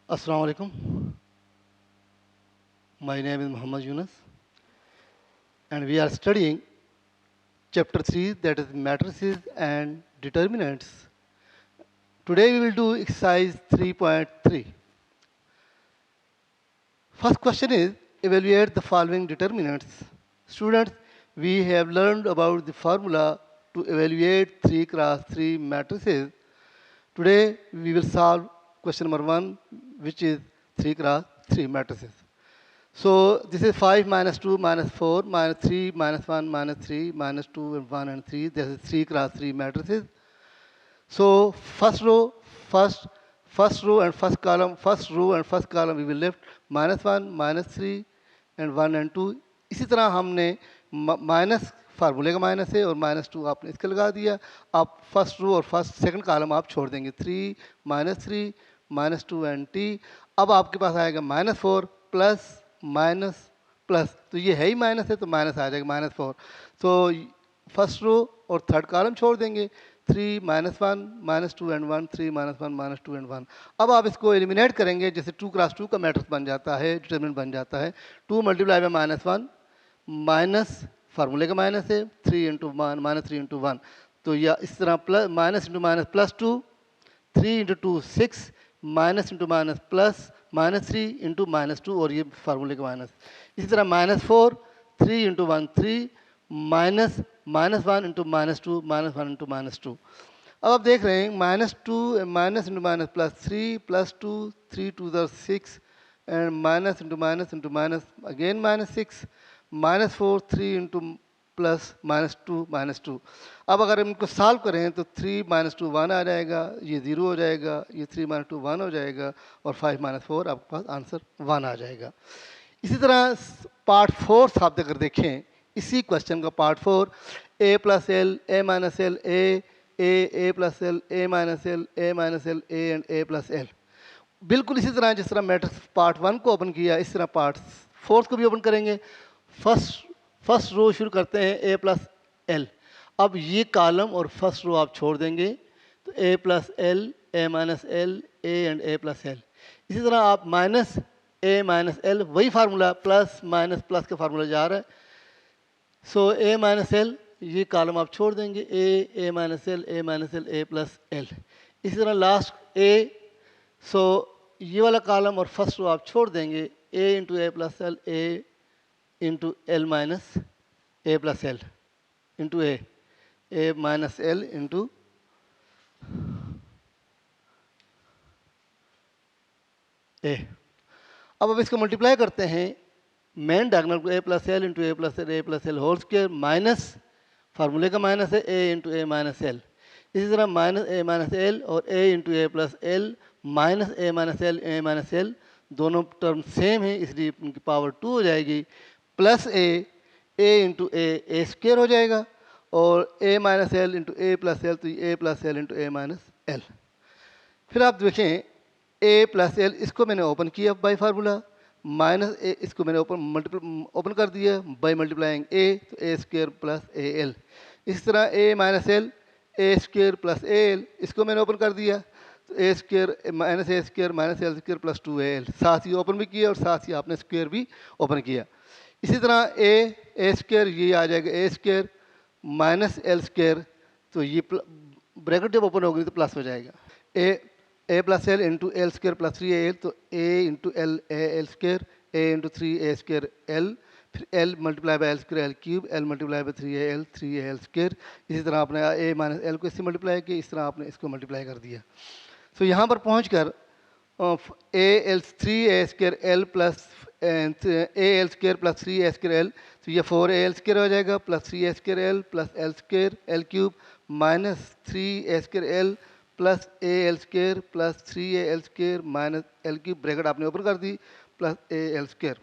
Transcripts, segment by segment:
Assalamu alaikum. My name is Muhammad Yunus, and we are studying chapter 3, that is matrices and determinants. Today we will do exercise 3.3. First question is evaluate the following determinants. Students, we have learned about the formula to evaluate 3 cross 3 matrices. Today we will solve question number 1, which is 3 cross 3 matrices. So this is 5 minus 2 minus 4 minus 3 minus 1 minus 3 minus 2 and 1 and 3. This is 3 cross 3 matrices. So first row and first column we will left -1 -3 and 1 and 2. इसी तरह हमने minus फार्मूले का minus है और -2 आपने इसका लगा दिया. आप फर्स्ट रो और सेकंड कॉलम आप छोड़ देंगे. 3 -2 एंड t. अब आपके पास आएगा -4 प्लस माइनस प्लस, तो ये है ही माइनस है तो माइनस आ जाएगा -4. तो फर्स्ट रो और थर्ड कॉलम छोड़ देंगे. 3 -1 -2 एंड 1 3 -1 -2 एंड 1. अब आप इसको एलिमिनेट करेंगे, जैसे 2 क्रॉस 2 का मैट्रिक्स बन जाता है, डिटरमिनेंट बन जाता है. 2 मल्टीप्लाई बाय -1 माइनस फार्मूले का माइनस है 3 इंटू -3 इंटू 1. तो या इस तरह plus minus into minus +2, 3 into 2 6, minus into minus plus -3 into -2 और ये फार्मूले का माइनस. इसी तरह -4, 3 इंटू 1 3 माइनस -1 इंटू -2 -1 इंटू -2. अब आप देख रहे हैं -2 minus into minus +3 +2 3 2 6 and minus into minus again -6 -4 3 into plus -2. अब अगर हम इनको सॉल्व करें तो 3 -2 1 आ जाएगा, ये 0 हो जाएगा, ये 3 -2 1 हो जाएगा और 5 -4 आपके पास आंसर 1 आ जाएगा. इसी तरह पार्ट 4 आप अगर देखें इसी क्वेश्चन का part 4, a plus L A minus L A plus L A minus L A and A plus L. बिल्कुल इसी तरह जिस तरह मैट्रिक्स पार्ट 1 को ओपन किया, इस तरह पार्ट 4 को भी ओपन करेंगे. फर्स्ट रो शुरू करते हैं a प्लस एल. अब ये कॉलम और फर्स्ट रो आप छोड़ देंगे तो a plus L A minus L A and A plus L. इसी तरह आप माइनस ए माइनस एल, वही फार्मूला प्लस माइनस प्लस का फार्मूला जा रहा है. सो ए माइनस एल, ये कॉलम आप छोड़ देंगे, A minus L A plus L. इसी तरह लास्ट ए, सो ये वाला कॉलम और फर्स्ट रो आप छोड़ देंगे, A into A plus L A into L minus A plus L into A minus L into A. अब इसको मल्टीप्लाई करते हैं मेन डायगोनल को, A plus L into A plus L whole square minus फार्मूले का minus है A into A minus L. इसी तरह माइनस ए माइनस एल और A into A plus L minus A minus L दोनों term same है, इसलिए उनकी पावर 2 हो जाएगी. प्लस ए इंटू ए स्क्वायर हो जाएगा और ए minus L into A plus L, तो ए plus L into A minus L. फिर आप देखें ए प्लस एल, इसको मैंने ओपन किया बाई फार्मूला, माइनस ए इसको मैंने ओपन कर दिया बाई मल्टीप्लाइंग ए, तो A square plus A L. इस तरह A minus L A square plus A L, इसको मैंने ओपन कर दिया तो A square minus L square plus 2 A L. साथ ही ओपन भी किया और साथ ही आपने स्क्वायर भी ओपन किया. इसी तरह ए स्क्वायर ये आ जाएगा ए स्क्वायर माइनस एल स्क्वायर, तो ये ब्रैकेट जब ओपन होगी तो प्लस हो जाएगा. A plus L into L square plus 3 A L, तो A into L L square A into 3 A square L, फिर L multiply by L square L cube, L multiply by 3 A L square. इसी तरह आपने ए minus L को इससे multiply किया, इस तरह आपने इसको मल्टीप्लाई कर दिया. तो यहाँ पर पहुँच कर A L 3 A square L plus A L square plus 3 A square L, तो ये 4 ए एल स्क्वायर हो जाएगा plus 3 A square L plus L square L cube minus 3 A square L plus A L square plus 3 A L square minus L cube, bracket आपने open कर दी, plus A L square.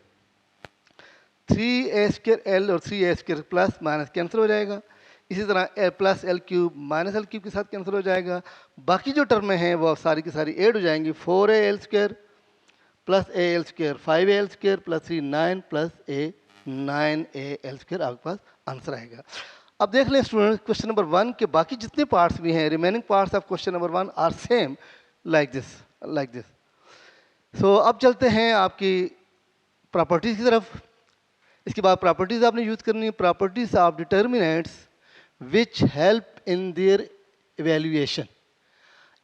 3 A square L और 3 A square plus minus cancel हो जाएगा. इसी तरह A plus L cube minus L cube के साथ कैंसिल हो जाएगा. बाकी जो टर्में हैं वो सारी की सारी ऐड हो जाएंगी. 4 A L square plus A L square 5 A L square plus 3 9 plus A 9 A L square आपके पास आंसर आएगा. अब देख लें स्टूडेंट, क्वेश्चन नंबर 1 के बाकी जितने पार्ट्स भी हैं, remaining parts of question number 1 are same like this. अब चलते हैं आपकी प्रॉपर्टीज़ की तरफ। इसके बाद प्रॉपर्टीज़ आपने यूज़ करनी है, properties of determinants which help in their evaluation.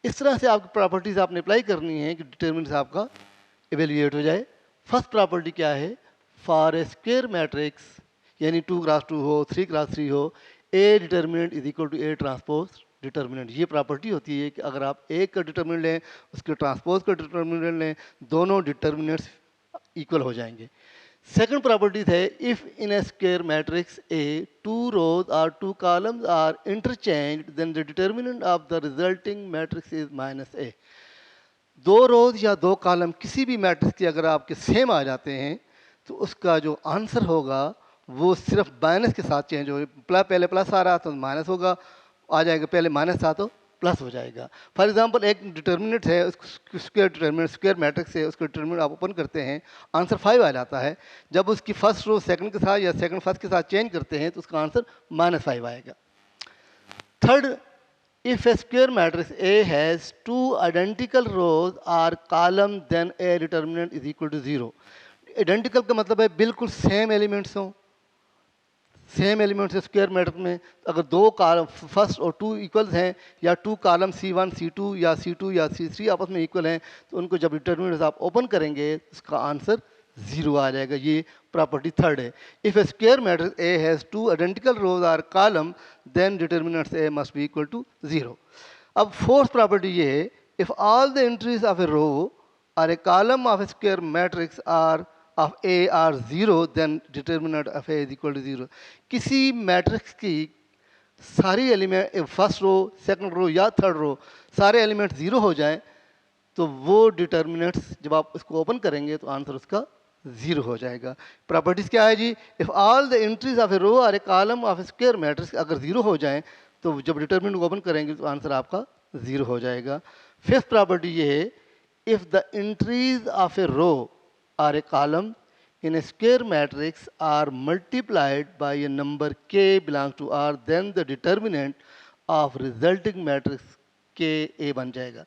इस तरह से आपकी प्रॉपर्टीज़ आपने अप्लाई करनी है कि डिटर्मिनेंट्स आपका इवेल्युएट हो जाए। फर्स्ट प्रॉपर्टी क्या है? फॉर ए स्क्वायर मैट्रिक्स, यानी 2x2 हो, 3x3 हो, a determinant is equal to a transpose determinant. ये प्रॉपर्टी होती है कि अगर आप एक का डिटर्मिनेंट लें, उसके ट्रांसपोज का डिटर्मिनेंट लें, दोनों डिटर्मिनेंट्स इक्वल हो जाएंगे। सेकंड प्रॉपर्टी है, if in A square matrix A 2 rows or 2 columns are interchanged, then the determinant of the resulting matrix is -a। 2 rows या 2 कॉलम किसी भी मैट्रिक्स के अगर आपके सेम आ जाते हैं तो उसका जो आंसर होगा वो सिर्फ माइनस के साथ चेंज होगा। पहले प्लस आ रहा तो माइनस होगा, आ जाएगा, पहले माइनस था तो प्लस हो जाएगा। फॉर एग्जांपल एक डिटर्मिनेंट है, स्क्वायर डिटर्मिनेंट, स्क्वायर मैट्रिक्स है, उसका डिटर्मिनेंट आप ओपन करते हैं, आंसर 5 आ जाता है। जब उसकी फर्स्ट रो सेकंड के साथ या सेकंड फर्स्ट के साथ चेंज करते हैं तो उसका आंसर -5 आएगा। Third, if a square matrix A has 2 identical rows or column, then A determinant is equal to 0। Identical का मतलब है बिल्कुल सेम एलिमेंट्स हों, सेम एलिमेंट्स है स्क्वायर मैट्रिक्स में। अगर 2 कॉलम फर्स्ट और 2 इक्वल्स हैं, या 2 कॉलम C1 C2 या C2 या C3 आपस में इक्वल हैं, तो उनको जब डिटर्मिनेंट्स आप ओपन करेंगे उसका आंसर 0 आ जाएगा। ये प्रॉपर्टी थर्ड है। If a square matrix A has 2 identical rows or columns, then determinants A must be equal to 0। अब फोर्थ प्रॉपर्टी ये है, if all the entries of a row or a column of a square matrix are of A are 0, then determinant of A is equal to 0। किसी matrix की सारी element, first row, second row या third रो, सारे element 0 हो जाएं तो वो determinants जब आप इसको ओपन करेंगे तो आंसर उसका 0 हो जाएगा। प्रॉपर्टीज क्या है जी? If all the entries of a row or a column of a square matrix, अगर 0 हो जाएं तो जब डिटर्मिनेंट ओपन करेंगे तो आंसर आपका 0 हो जाएगा। फिफ्थ प्रॉपर्टी ये है, if the entries of a row or a column in a square matrix are multiplied by a number k belongs to R, then the determinant of resulting matrix k a बन जाएगा।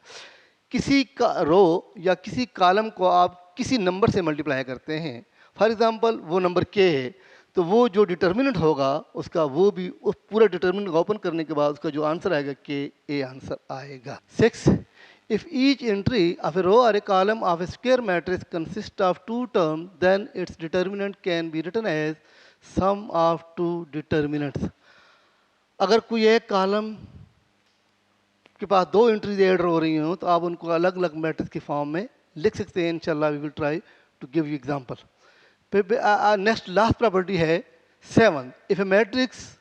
किसी का रो या किसी column को आप किसी number से मल्टीप्लाई करते हैं, फॉर एग्जांपल वो नंबर k है, तो वो जो डिटर्मिनेंट होगा उसका वो भी उस पूरा डिटर्मिनेंट ओपन करने के बाद उसका जो आंसर आएगा k a आंसर आएगा। 6, if each entry of a row or a column of a square matrix consists of 2 terms, then its determinant can be written as sum of 2 determinants। अगर कोई एक कॉलम के पास 2 entries add हो रही हो तो आप उनको अलग अलग मैट्रिक्स की फॉर्म में लिख सकते हैं। इंशाल्लाह we will try to give you example. Next last property है 7, if a matrix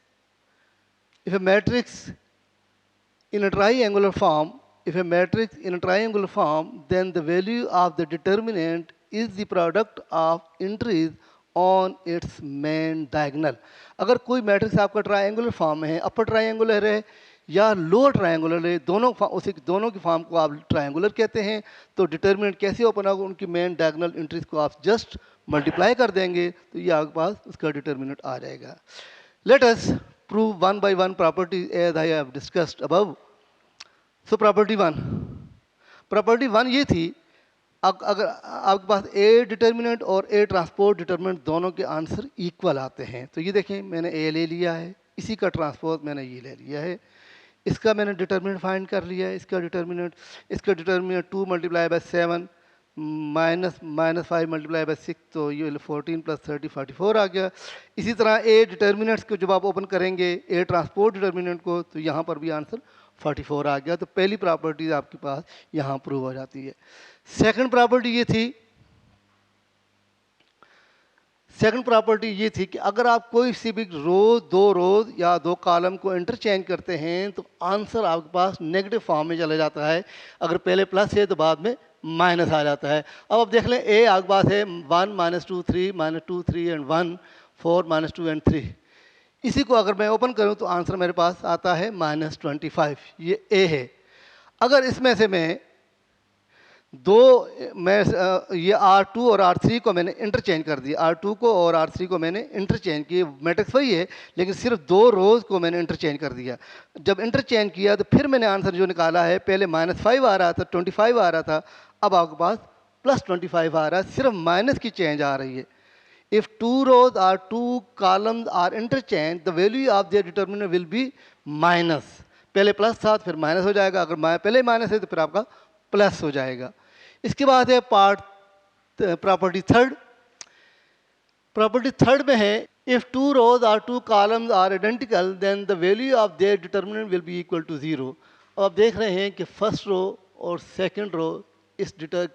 in a triangular form, if a matrix in a triangular form, then the value of the determinant is the product of entries on its main diagonal। अगर कोई matrix आपका triangular form में है, upper triangular है या lower triangular है, दोनों की फॉर्म को आप ट्रायंगुलर कहते हैं, तो डिटर्मिनेंट कैसे ओपन होगा? उनकी मेन डायगोनल एंट्रीज को आप जस्ट मल्टीप्लाई कर देंगे तो ये आपके पास उसका डिटर्मिनेंट आ जाएगा। Let us prove one by one properties as I have discussed above। So property 1 ये थी, अगर आपके पास A डिटर्मिनेंट और A ट्रांसपोज डिटर्मिनेंट दोनों के आंसर इक्वल आते हैं, तो ये देखें मैंने A ले लिया है, इसी का ट्रांसपोज मैंने ये ले लिया है, इसका मैंने डिटर्मिनेंट फाइंड कर लिया है, इसका determinant 2 multiply by 7 -5 multiply by 6, तो ये 14 + 30 44 आ गया। इसी तरह ए डिटर्मिनेंट्स को जब आप ओपन करेंगे ए ट्रांसपोज डिटर्मिनेंट को, तो यहाँ पर भी आंसर 44 आ गया। तो पहली प्रॉपर्टी आपके पास यहाँ प्रूव हो जाती है। सेकंड प्रॉपर्टी ये थी कि अगर आप कोई सी भी दो रोज या 2 कॉलम को इंटरचेंज करते हैं तो आंसर आपके पास नेगेटिव फॉर्म में चला जाता है। अगर पहले प्लस है तो बाद में माइनस आ जाता है। अब आप देख लें, ए आपके पास है 1 -2 3 -2 3 एंड 1 4 -2 एंड 3। इसी को अगर मैं ओपन करूं तो आंसर मेरे पास आता है -25। ये ए है। अगर इसमें से मैं ये R2 और R3 को मैंने इंटरचेंज कर दिया, R2 को और R3 को मैंने इंटरचेंज किया, मैट्रिक्स वही है लेकिन सिर्फ 2 रोज को मैंने इंटरचेंज कर दिया। जब इंटरचेंज किया तो फिर मैंने आंसर जो निकाला है, पहले -5 आ रहा था, 25 आ रहा था, अब आपके पास +25 आ रहा है, सिर्फ माइनस की चेंज आ रही है। If 2 rows or 2 columns are interchanged, the value of their determinant will be minus. पहले प्लस था फिर माइनस हो जाएगा, अगर पहले माइनस है तो फिर आपका प्लस हो जाएगा। इसके बाद है प्रॉपर्टी थर्ड। प्रॉपर्टी थर्ड में है if 2 rows or 2 columns are identical then the value of their determinant will be equal to 0। अब आप देख रहे हैं कि फर्स्ट रो और सेकंड रो इस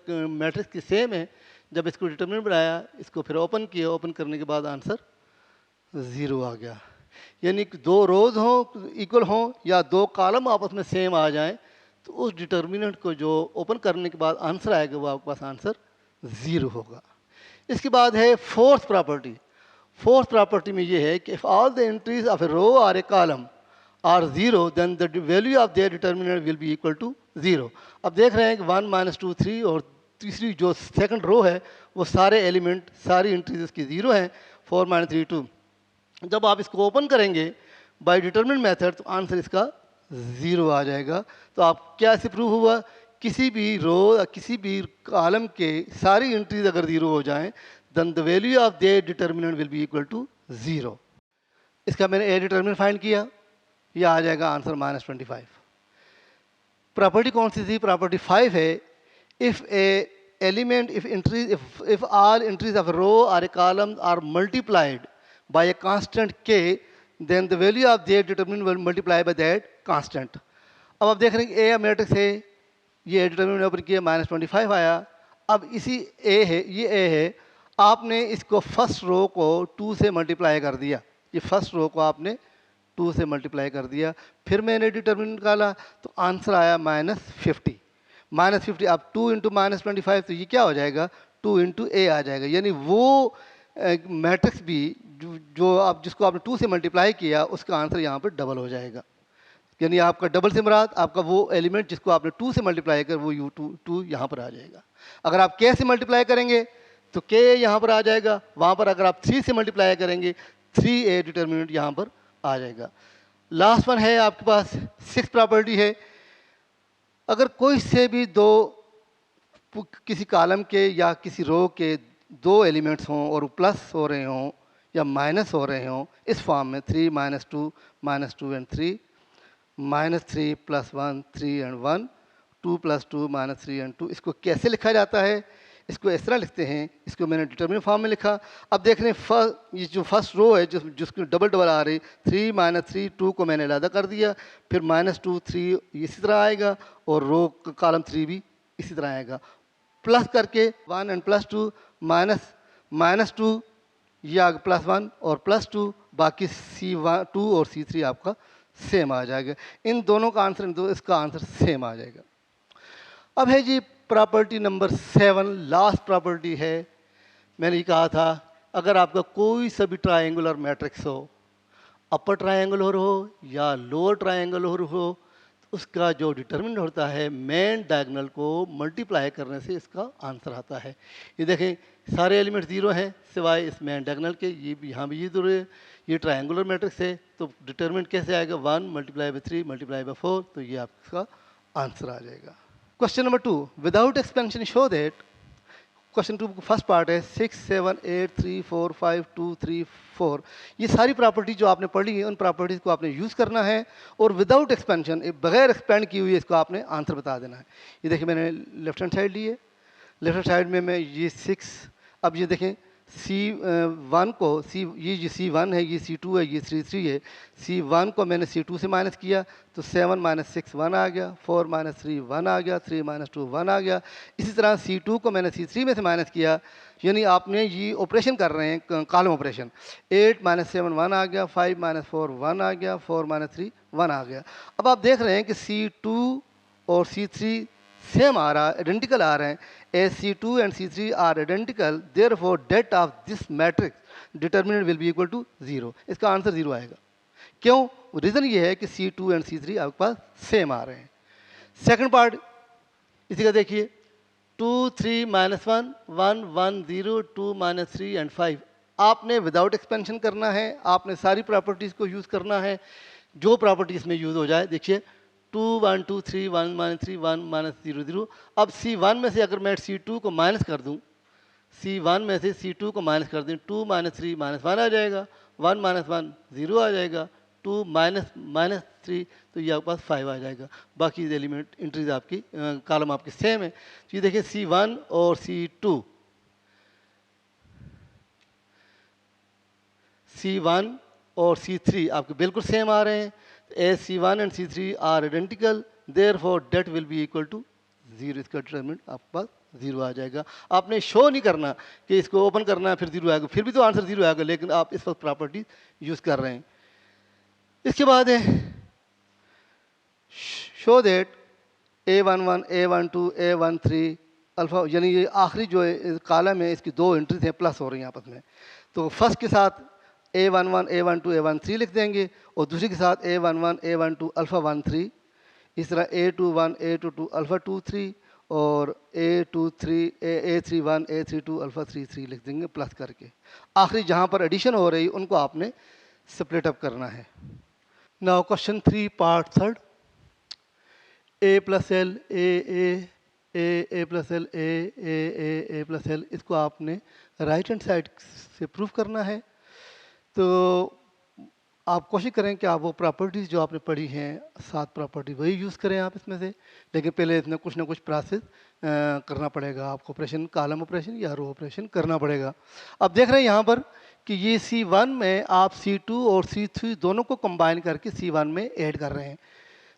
मैट्रिक्स की सेम है। जब इसको डिटरमिनेंट बनाया, इसको फिर ओपन किया, ओपन करने के बाद आंसर 0 आ गया। यानी कि 2 रोज हों इक्वल हों या 2 कॉलम आपस में सेम आ जाएं, तो उस डिटरमिनेंट को जो ओपन करने के बाद आंसर आएगा वो आपके पास आंसर 0 होगा। इसके बाद है फोर्थ प्रॉपर्टी। फोर्थ प्रॉपर्टी में ये है कि if all the entries of a row और a column are 0 then the value of their determinant will be equal to 0। अब देख रहे हैं कि 1 - 2 3 और तीसरी जो सेकंड रो है वो सारे एलिमेंट सारी एंट्रीज इसकी 0 हैं। 4 - 3 2। जब आप इसको ओपन करेंगे बाय डिटरमिनेंट मेथड तो आंसर इसका 0 आ जाएगा। तो आप क्या से प्रूव हुआ, किसी भी रो या किसी भी कॉलम के सारी एंट्रीज अगर 0 हो जाएं then the value of their determinant will be equal to 0। इसका मैंने ए डिटरमिनेंट फाइंड किया, यह आ जाएगा आंसर -25। प्रॉपर्टी कौन सी थी? प्रॉपर्टी 5 है if a element if all entries of a row or a column are multiplied by a constant k then the value of their determinant will multiply by that constant। अब आप देख रहे हैं कि ए matrix है, ये determinant open किया -25 आया। अब इसी ए है, ये ए है, आपने इसको फर्स्ट रो को 2 से मल्टीप्लाई कर दिया। ये फर्स्ट रो को आपने 2 से मल्टीप्लाई कर दिया, फिर मैंने डिटरमिनेंट निकाला तो आंसर आया -50। -50 अब 2 × -25 तो ये क्या हो जाएगा, 2 × a आ जाएगा। यानी वो मैट्रिक्स भी जो आप जिसको आपने 2 से मल्टीप्लाई किया उसका आंसर यहाँ पर डबल हो जाएगा। यानी आपका डबल से मुराद आपका वो एलिमेंट जिसको आपने 2 से मल्टीप्लाई कर वो टू यहाँ पर आ जाएगा। अगर आप k से मल्टीप्लाई करेंगे तो k यहाँ पर आ जाएगा, वहाँ पर अगर आप 3 से मल्टीप्लाई करेंगे 3a डिटरमिनेंट यहाँ पर आ जाएगा। लास्ट वन है आपके पास 6 प्रॉपर्टी है। अगर कोई से भी किसी कॉलम के या किसी रो के 2 एलिमेंट्स हों और प्लस हो रहे हों या माइनस हो रहे हों इस फॉर्म में 3 - 2 -2 and 3 -3 + 1 3 and 1 2 + 2 -3 and 2। इसको कैसे लिखा जाता है? इसको इस तरह लिखते हैं, इसको मैंने डिटरमिनेंट फॉर्म में लिखा। अब देख रहे हैं ये जो फर्स्ट रो है जिसकी डबल डबल आ रही 3 - 3 2 को मैंने अलग कर दिया, फिर -2 3 इसी तरह आएगा और रो कॉलम 3 भी इसी तरह आएगा। प्लस करके 1 and +2 -2 या +1 और +2 बाकी C2 और C3 आपका सेम आ जाएगा। इन दोनों का आंसर इसका आंसर सेम आ जाएगा। अब है जी प्रॉपर्टी नंबर 7, लास्ट प्रॉपर्टी है। मैंने ये कहा था अगर आपका कोई सा भी ट्रायंगुलर मैट्रिक्स हो, अपर ट्रायंगुलर हो या लोअर ट्रायंगुलर हो, तो उसका जो डिटरमिनेंट होता है मेन डायगोनल को मल्टीप्लाई करने से इसका आंसर आता है। ये देखें सारे एलिमेंट 0 हैं सिवाय इस मेन डायगोनल के, ये भी यहाँ भी ये 0 है। ये ट्रायंगुलर मैट्रिक्स है तो डिटरमिनेंट कैसे आएगा, 1 × 3 × 4, तो ये आपका आंसर आ जाएगा। Question number 2, without expansion show that. Question 2 first part है 6 7 8 3 4 5 2 3 4। ये सारी प्रॉपर्टी जो आपने पढ़ी है उन प्रॉपर्टीज़ को आपने यूज़ करना है और विदाउट एक्सपेंशन बगैर एक्सपेंड की हुई इसको आपने आंसर बता देना है। ये देखिए मैंने लेफ्ट हैंड साइड ली है, लेफ्ट हैंड साइड में मैं ये 6, अब ये देखें C1 को ये जो C1 है ये C2 है ये C3 है। C1 को मैंने C2 से माइनस किया तो 7 - 6 1 आ गया, 4 - 3 1 आ गया, 3 - 2 1 आ गया। इसी तरह C2 को मैंने C3 में से माइनस किया, यानी आपने ये ऑपरेशन कर रहे हैं कॉलम ऑपरेशन। 8 - 7 1 आ गया, 5 - 4 1 आ गया, 4 - 3 1 आ गया। अब आप देख रहे हैं कि C2 और C3 सेम आ रहा है, आइडेंटिकल आ रहे हैं। As C2 and C3 are identical, therefore det of this matrix determinant will be equal to 0। इसका आंसर 0 आएगा। क्यों? रीज़न ये है कि C2 and C3 आपके पास सेम आ रहे हैं। सेकंड पार्ट इसी का देखिए 2 3 - 1 1 1 0 2 - 3 and 5। आपने विदाउट एक्सपेंशन करना है, आपने सारी प्रॉपर्टीज़ को यूज़ करना है, जो प्रॉपर्टी इसमें यूज़ हो जाए। देखिए 2 1 2 3 1 माइनस 3 1 माइनस 0 0। अब C1 में से अगर मैं C2 को माइनस कर दूं, C1 में से C2 को माइनस कर दूं, 2 माइनस 3 माइनस 1 आ जाएगा, 1 माइनस 1 0 आ जाएगा, 2 माइनस माइनस 3 तो ये आपके पास 5 आ जाएगा। बाकी एलिमेंट एंट्रीज आपकी कॉलम आपकी सेम है। तो ये देखिए C1 और C1 और C3 आपके बिल्कुल सेम आ रहे हैं। As C1 and C3 are identical, therefore det will be equal to 0। इसका डिटरमिनेंट आपके पास 0 आ जाएगा। आपने शो नहीं करना कि इसको ओपन करना है फिर 0 आएगा, फिर भी तो आंसर 0 आएगा, लेकिन आप इस वक्त प्रॉपर्टी यूज कर रहे हैं। इसके बाद है show that A11 A12 A13 alpha, यानी ये आखिरी जो कॉलम है इसकी दो एंट्रीज हैं प्लस हो रही हैं आपस में। तो फर्स्ट के साथ A11 A12 A13 लिख देंगे और दूसरी के साथ A11 A12 अल्फा 13। इस तरह A21 A22 अल्फा 23 और A23 A31 A32 अल्फा 33 लिख देंगे प्लस करके। आखिरी जहाँ पर एडिशन हो रही उनको आपने स्प्लिट अप करना है। Now question 3 part 3, A plus L A plus L A plus L, इसको आपने राइट हैंड साइड से प्रूव करना है। तो आप कोशिश करें कि आप वो प्रॉपर्टीज़ जो आपने पढ़ी हैं 7 प्रॉपर्टी वही यूज़ करें आप इसमें से, लेकिन पहले इसमें कुछ ना कुछ प्रोसेस करना पड़ेगा आपको। ऑपरेशन कॉलम ऑपरेशन या रो ऑपरेशन करना पड़ेगा। अब देख रहे हैं यहाँ पर कि ये C1 में आप C2 और C3 दोनों को कंबाइन करके C1 में ऐड कर रहे हैं।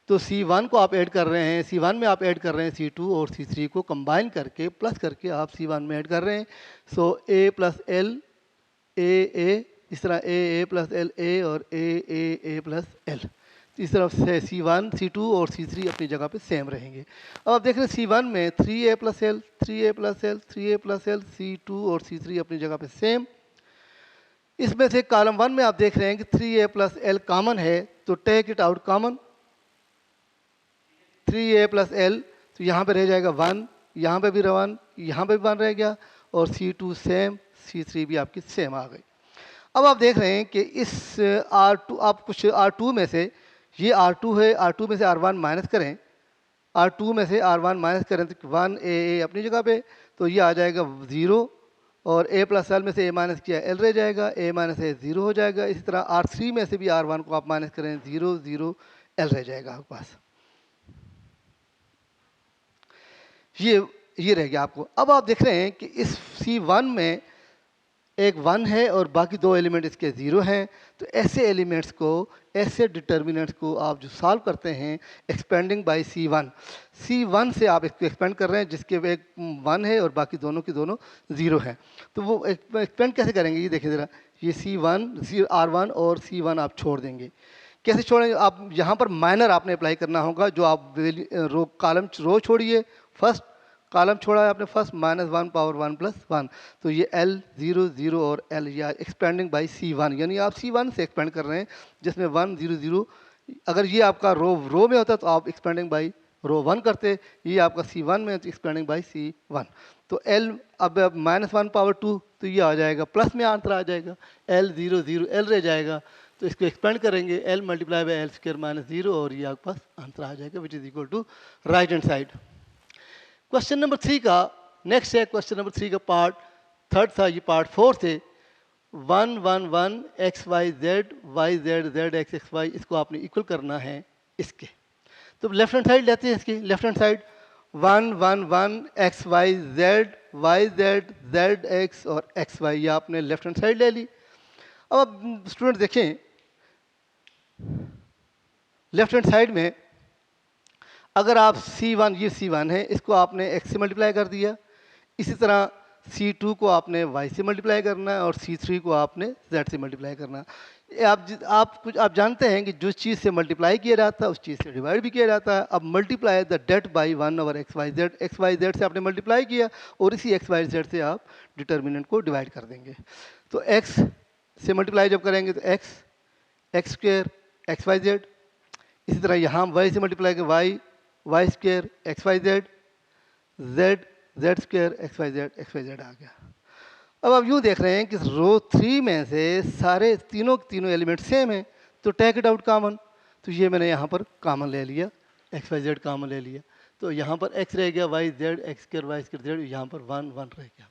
तो C1 को आप ऐड कर रहे हैं, C1 में आप ऐड कर रहे हैं C2 और C3 को कंबाइन करके प्लस करके आप C1 में ऐड कर रहे हैं। सो A प्लस एल ए, इस तरह ए प्लस एल ए और ए प्लस एल, इस तरफ से C1 C2 और C3 अपनी जगह पे सेम रहेंगे। अब आप देख रहे हैं C1 में 3A plus L 3A plus L 3A plus L, C2 और C3 अपनी जगह पे सेम। इसमें से कॉलम 1 में आप देख रहे हैं कि 3A प्लस एल कॉमन है, तो take it out common 3A plus L, तो यहाँ पे रह जाएगा 1, यहाँ पे भी 1, यहाँ पे भी 1 रह गया, और C2 सेम, C3 भी आपकी सेम आ गई। अब आप देख रहे हैं कि इस R2 आप कुछ R2 में से, ये R2 है, R2 में से R1 माइनस करें, R2 में से R1 माइनस करें तो 1 A अपनी जगह पे, तो ये आ जाएगा 0, और A प्लस एल में से A माइनस किया एल रह जाएगा, A माइनस ए 0 हो जाएगा। इसी तरह R3 में से भी R1 को आप माइनस करें 0 0 एल रह जाएगा आपके पास। ये रह गया आपको। अब आप देख रहे हैं कि इस C1 में एक 1 है और बाकी दो एलिमेंट इसके 0 हैं। तो ऐसे एलिमेंट्स को, ऐसे डिटर्मिनेंट्स को आप जो सॉल्व करते हैं एक्सपेंडिंग बाय C1 से आप इसको एक्सपेंड कर रहे हैं जिसके एक 1 है और बाकी दोनों की दोनों 0 है। तो वो एक्सपेंड कैसे करेंगे, ये देखिए ज़रा, ये C1 R1 और C1 आप छोड़ देंगे। कैसे छोड़ेंगे, आप यहाँ पर माइनर आपने अप्लाई करना होगा। जो आप रो कॉलम रो छोड़िए, फर्स्ट कॉलम छोड़ा है आपने फर्स्ट, -1 पावर 1 प्लस 1, तो ये L 0 0 और L या एक्सपेंडिंग बाय C1, यानी आप C1 से एक्सपेंड कर रहे हैं जिसमें 1 0 0। अगर ये आपका रो में होता तो आप एक्सपेंडिंग बाय रो 1 करते, ये आपका C1 में तो एक्सपेंडिंग बाय C1। तो L अब -1 पावर 2, तो ये आ जाएगा प्लस में आंसर आ जाएगा, L 0 0 L रह जाएगा। तो इसको एक्सपेंड करेंगे L multiply by L square minus 0, और ये आपके पास आंसर आ जाएगा which is equal to right hand side. Question number 3 का नेक्स्ट है, क्वेश्चन नंबर 3 का पार्ट 3 था, ये पार्ट 4 थे। 1 1 1 x y z y z z x x y, इसको आपने इक्वल करना है इसके। तो लेफ्ट हैंड साइड लेते हैं इसकी, left hand side 1 1 1 x y z x और x y, ये आपने लेफ्ट हैंड साइड ले ली। अब स्टूडेंट देखें लेफ्ट हैंड साइड में अगर आप C1, ये C1 है, इसको आपने x से मल्टीप्लाई कर दिया, इसी तरह C2 को आपने y से मल्टीप्लाई करना है और C3 को आपने z से मल्टीप्लाई करना है। आप जानते हैं कि जो चीज़ से मल्टीप्लाई किया जाता है उस चीज़ से डिवाइड भी किया जाता है। अब multiply the det by 1 over x Y z से आपने मल्टीप्लाई किया और इसी एक्स वाई जेड से आप डिटर्मिनेंट को डिवाइड कर देंगे। तो x से मल्टीप्लाई जब करेंगे तो X square X Y Z, इसी तरह यहाँ y से मल्टीप्लाई करें Y square X Y Z, Z square X Y Z आ गया। अब आप यूँ देख रहे हैं कि रो 3 में से सारे तीनों एलिमेंट सेम हैं, तो टेक इट आउट कॉमन, तो ये मैंने यहाँ पर कॉमन ले लिया, एक्स वाई जेड कॉमन ले लिया, तो यहाँ पर एक्स रह गया, y z x square Y square z, यहाँ पर 1 1 रह गया,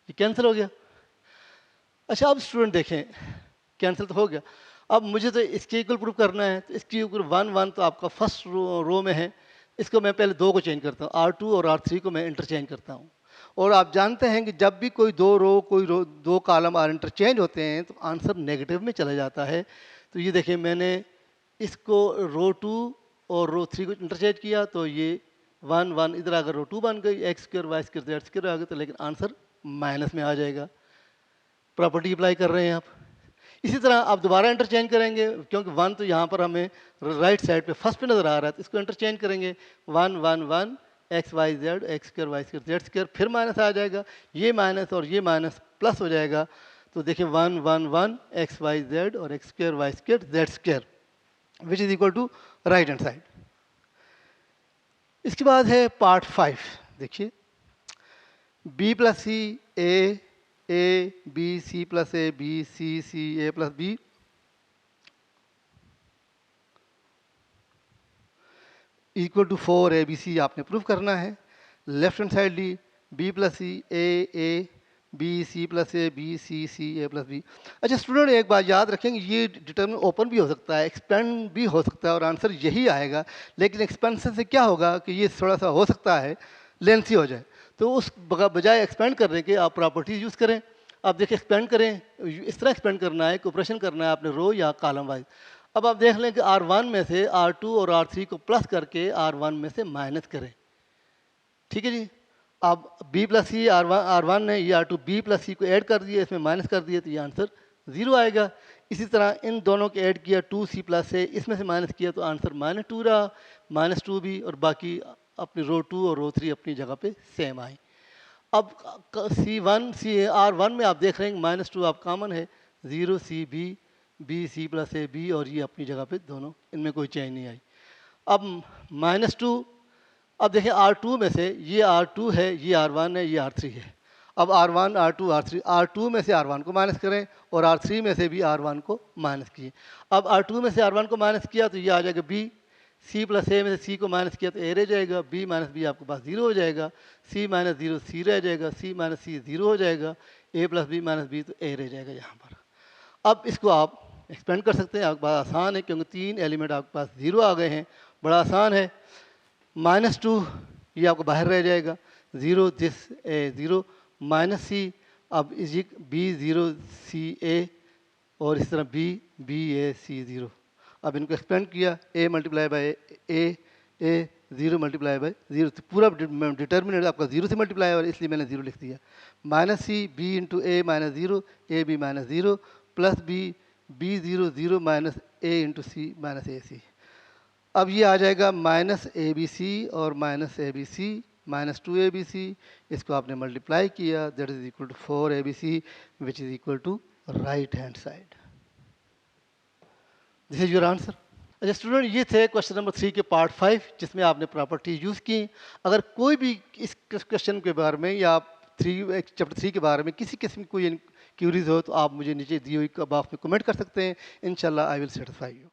ये कैंसिल हो गया। अच्छा अब स्टूडेंट देखें, कैंसिल तो हो गया, अब मुझे तो इसके इक्वल प्रूफ करना है, तो इसके इक्वल 1 1 तो आपका फर्स्ट रो में है, इसको मैं पहले 2 को चेंज करता हूँ, R2 और R3 को मैं इंटरचेंज करता हूँ। और आप जानते हैं कि जब भी कोई दो कॉलम आर इंटरचेंज होते हैं तो आंसर नेगेटिव में चला जाता है। तो ये देखिए मैंने इसको रो 2 और रो 3 को इंटरचेंज किया, तो ये 1 1 इधर अगर रो 2 बन गई, X square Y square Z square आ गया, तो लेकिन आंसर माइनस में आ जाएगा। प्रॉपर्टी अप्लाई कर रहे हैं आप। इसी तरह आप दोबारा इंटरचेंज करेंगे, क्योंकि 1 तो यहाँ पर हमें राइट साइड पे फर्स्ट पे नज़र आ रहा है, तो इसको इंटरचेंज करेंगे 1 1 1 x Y z x square Y square Z square, फिर माइनस आ जाएगा, ये माइनस और ये माइनस प्लस हो जाएगा। तो देखिए 1 1 1 एक्स वाई जेड और x square Y square Z square which is equal to right hand side. इसके बाद है पार्ट 5, देखिए b plus c a b c plus a b c c a plus b equal to 4 a b c आपने prove करना है। Left hand side ली b plus c a b c plus a b c c a plus b. अच्छा student एक बात याद रखेंगे, ये डिटर्मिनेंट ओपन भी हो सकता है, एक्सपेंड भी हो सकता है और आंसर यही आएगा, लेकिन एक्सपेंशन से क्या होगा कि ये थोड़ा सा हो सकता है लेंथी हो जाए, तो उस बजाय एक्सपेंड करने के आप प्रॉपर्टीज यूज़ करें। आप देखिए एक्सपेंड करें, इस तरह एक्सपेंड करना है, ऑपरेशन करना है आपने रो या कॉलम वाइज। अब आप देख लें कि R1 में से R2 और R3 को प्लस करके R1 में से माइनस करें, ठीक है जी। अब B प्लस सी R1 ने ये R2 B प्लस सी को ऐड कर दिया, इसमें माइनस कर दिया, तो ये आंसर 0 आएगा। इसी तरह इन दोनों को ऐड किया 2C प्लस से, इसमें से माइनस किया तो आंसर -2 रहा, -2B, और बाकी अपनी रो 2 और रो 3 अपनी जगह पे सेम आई। अब R1 में आप देख रहे हैं -2 आप कॉमन है, 0CB b c plus a b, और ये अपनी जगह पे दोनों, इनमें कोई चेंज नहीं आई। अब -2, अब देखिए R2 में से ये R2 है, ये R1 है, ये R3 है। अब R1 R2 R3, R2 में से R1 को माइनस करें और R3 में से भी R1 को माइनस किए। अब R2 में से R1 को माइनस किया तो ये आ जाएगा B, C प्लस ए में से C को माइनस किया तो A रह जाएगा, B माइनस B आपके पास 0 हो जाएगा, C माइनस 0 C रह जाएगा, C माइनस C 0 हो जाएगा, A plus B minus B तो A रह जाएगा यहाँ पर। अब इसको आप एक्सपेंड कर सकते हैं, आपके पास आसान है क्योंकि 3 एलिमेंट आपके पास 0 आ गए हैं, बड़ा आसान है। -2 ये आपको बाहर रह जाएगा, 0 दिस ए 0, -C अब इज B0 C A, और इस तरह B A C 0। अब इनको एक्सपेंड किया, A multiply by A 0 multiply by 0, तो पूरा डिटर्मिनेंट आपका 0 से मल्टीप्लाई है, और इसलिए मैंने 0 लिख दिया। -C B into A -0 A B -0 plus B 0 0 minus A into c minus AC। अब ये आ जाएगा -ABC और -ABC -2ABC, इसको आपने मल्टीप्लाई किया, that is equal to 4ABC which is equal to right hand side. This is your answer. अच्छा student, ये थे क्वेश्चन नंबर 3 के पार्ट 5 जिसमें आपने प्रॉपर्टी यूज़ की। अगर कोई भी इस क्वेश्चन के बारे में या चैप्टर 3 के बारे में किसी किस्म की कोई क्यूरीज हो तो आप मुझे नीचे दी हुई बॉक्स में कमेंट कर सकते हैं। इंशाल्लाह आई विल सेटिस्फाई यू।